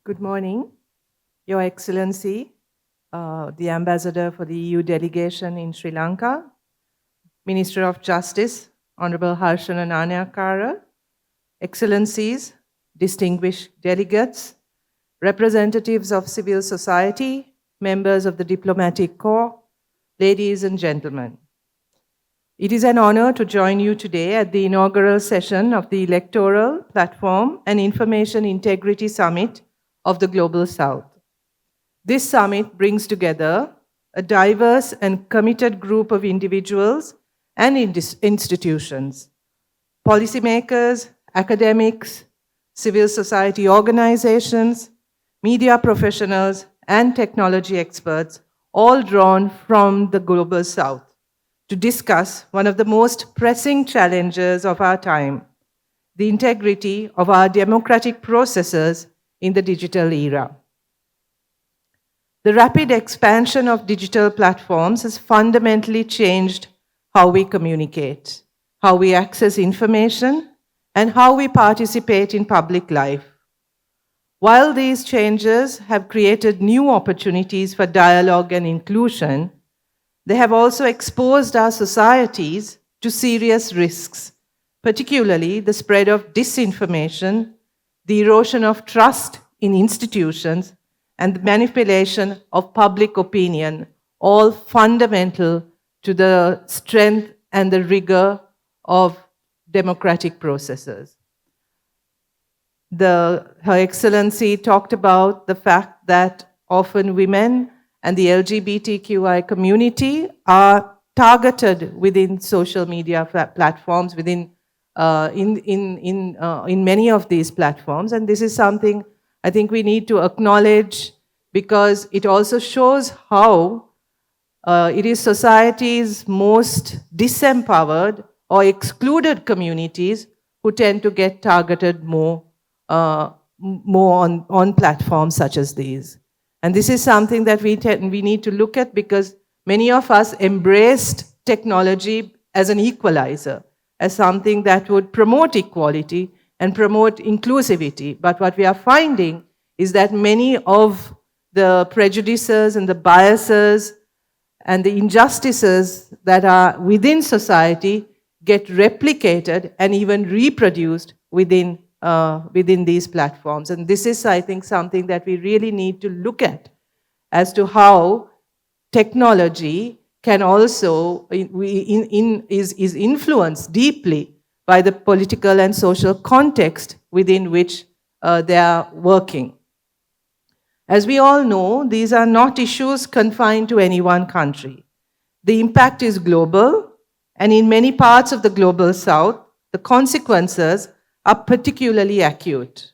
Good morning, Your Excellency, the Ambassador for the EU delegation in Sri Lanka, Minister of Justice, Honorable Harshana Nanayakkara, Excellencies, distinguished delegates, representatives of civil society, members of the diplomatic corps, ladies and gentlemen. It is an honor to join you today at the inaugural session of the Electoral Platform and Information Integrity Summit of the Global South. This summit brings together a diverse and committed group of individuals and institutions, policymakers, academics, civil society organizations, media professionals, and technology experts, all drawn from the Global South, to discuss one of the most pressing challenges of our time, the integrity of our democratic processes in the digital era. The rapid expansion of digital platforms has fundamentally changed how we communicate, how we access information, and how we participate in public life. While these changes have created new opportunities for dialogue and inclusion, they have also exposed our societies to serious risks, particularly the spread of disinformation, the erosion of trust in institutions, and the manipulation of public opinion, all fundamental to the strength and the rigor of democratic processes. Her Excellency talked about the fact that often women and the LGBTQI community are targeted within social media platforms, in many of these platforms. And this is something I think we need to acknowledge, because it also shows how it is society's most disempowered or excluded communities who tend to get targeted more on platforms such as these. And this is something that we need to look at, because many of us embraced technology as an equalizer, as something that would promote equality and promote inclusivity. But what we are finding is that many of the prejudices and the biases and the injustices that are within society get replicated and even reproduced within these platforms. And this is, I think, something that we really need to look at, as to how technology can also is influenced deeply by the political and social context within which they are working. As we all know, these are not issues confined to any one country. The impact is global, and in many parts of the Global South, the consequences are particularly acute.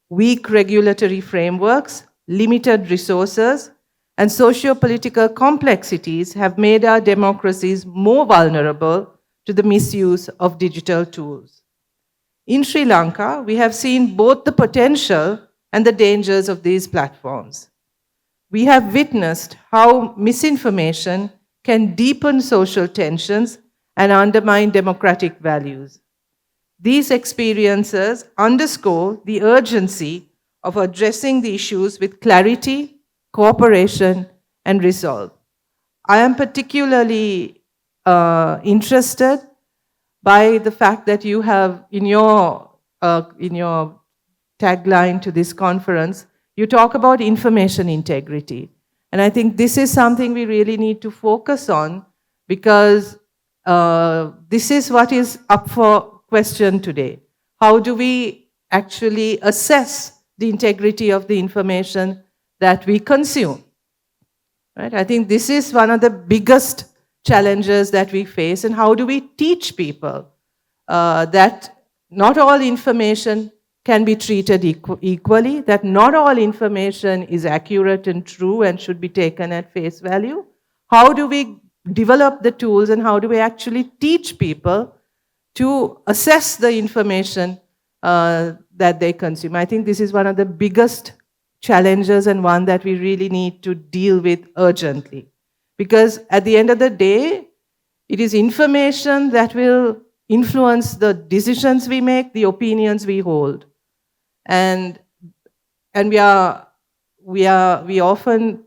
Weak regulatory frameworks, limited resources, and socio-political complexities have made our democracies more vulnerable to the misuse of digital tools. In Sri Lanka, we have seen both the potential and the dangers of these platforms. We have witnessed how misinformation can deepen social tensions and undermine democratic values. These experiences underscore the urgency of addressing the issues with clarity, cooperation, and resolve. I am particularly interested by the fact that you have, in your tagline to this conference, you talk about information integrity. And I think this is something we really need to focus on, because this is what is up for question today. How do we actually assess the integrity of the information that we consume? Right? I think this is one of the biggest challenges that we face. And how do we teach people that not all information can be treated equally, that not all information is accurate and true and should be taken at face value? How do we develop the tools, and how do we actually teach people to assess the information that they consume? I think this is one of the biggest challenges, and one that we really need to deal with urgently. Because at the end of the day, it is information that will influence the decisions we make, the opinions we hold. And and we often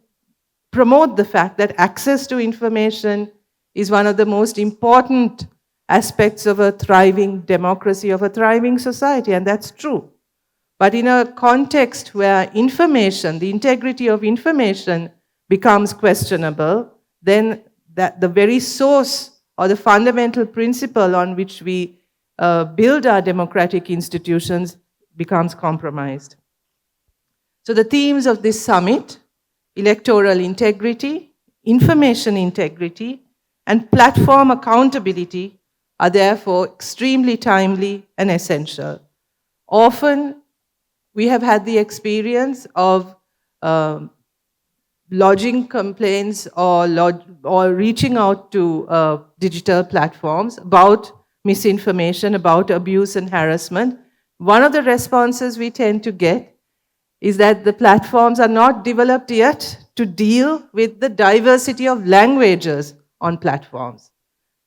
promote the fact that access to information is one of the most important aspects of a thriving democracy, of a thriving society, and that's true. But in a context where information, the integrity of information becomes questionable, then that the very source or the fundamental principle on which we build our democratic institutions becomes compromised. So the themes of this summit, electoral integrity, information integrity, and platform accountability, are therefore extremely timely and essential. Often, we have had the experience of lodging complaints or reaching out to digital platforms about misinformation, about abuse and harassment. One of the responses we tend to get is that the platforms are not developed yet to deal with the diversity of languages on platforms.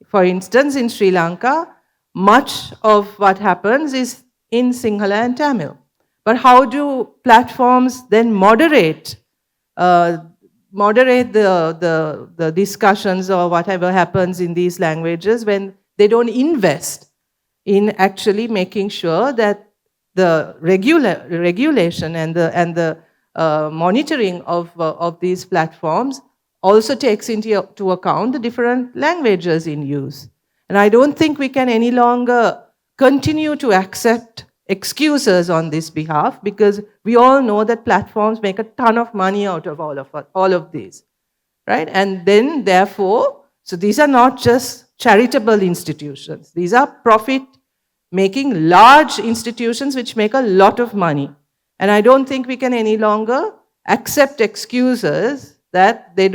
For instance, in Sri Lanka, much of what happens is in Sinhala and Tamil. But how do platforms then moderate the discussions or whatever happens in these languages when they don't invest in actually making sure that the regulation and the monitoring of these platforms also takes into account the different languages in use. And I don't think we can any longer continue to accept excuses on this behalf, because we all know that platforms make a ton of money out of all of these, right? And then, therefore, so these are not just charitable institutions. These are profit-making large institutions which make a lot of money. And I don't think we can any longer accept excuses that they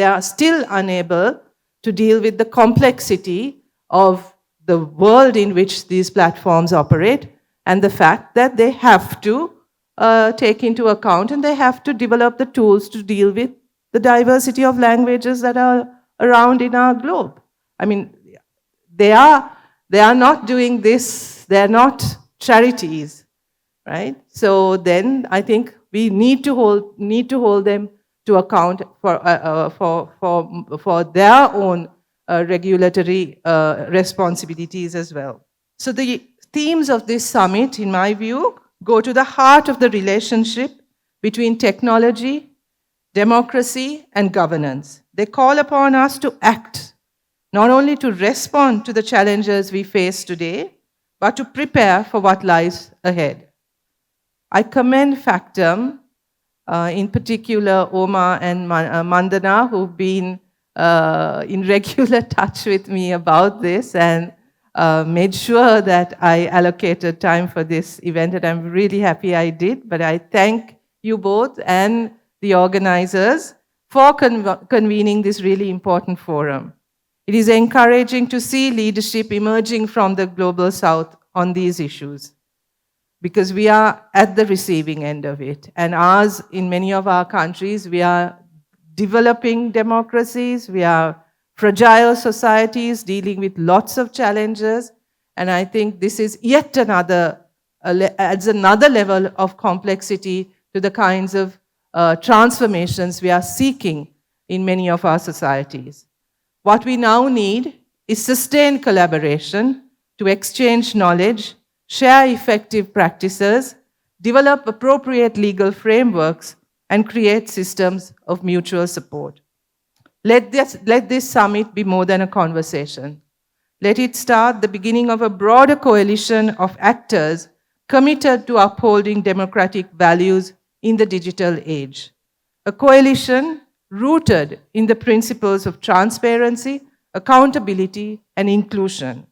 are still unable to deal with the complexity of the world in which these platforms operate, and the fact that they have to take into account and they have to develop the tools to deal with the diversity of languages that are around in our globe. I mean, they are not doing this, they're not charities, right? So then I think we need to hold them to account for their own regulatory responsibilities as well. So the themes of this summit, in my view, go to the heart of the relationship between technology, democracy, and governance. They call upon us to act, not only to respond to the challenges we face today, but to prepare for what lies ahead. I commend Factum, in particular Oma and Mandana, who've been in regular touch with me about this and made sure that I allocated time for this event, and I'm really happy I did. But I thank you both and the organizers for convening this really important forum. It is encouraging to see leadership emerging from the global south on these issues, because we are at the receiving end of it. And ours, in many of our countries, we are developing democracies, we are fragile societies dealing with lots of challenges, and I think this is yet adds another level of complexity to the kinds of transformations we are seeking in many of our societies. What we now need is sustained collaboration to exchange knowledge, share effective practices, develop appropriate legal frameworks, and create systems of mutual support. Let this summit be more than a conversation. Let it start the beginning of a broader coalition of actors committed to upholding democratic values in the digital age. A coalition rooted in the principles of transparency, accountability, and inclusion.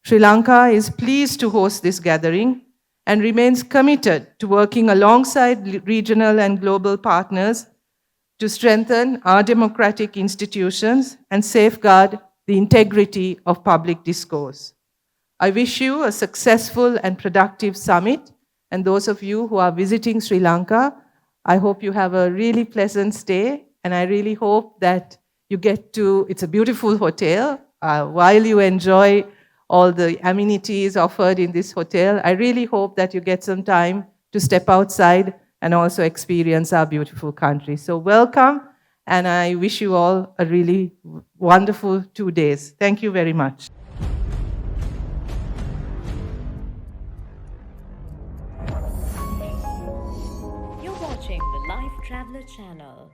Sri Lanka is pleased to host this gathering and remains committed to working alongside regional and global partners to strengthen our democratic institutions and safeguard the integrity of public discourse. I wish you a successful and productive summit, and those of you who are visiting Sri Lanka, I hope you have a really pleasant stay, and I really hope that you get to, it's a beautiful hotel, while you enjoy all the amenities offered in this hotel, I really hope that you get some time to step outside and also experience our beautiful country. So welcome, and I wish you all a really wonderful 2 days. Thank you very much. You're watching the Lifetraveler channel.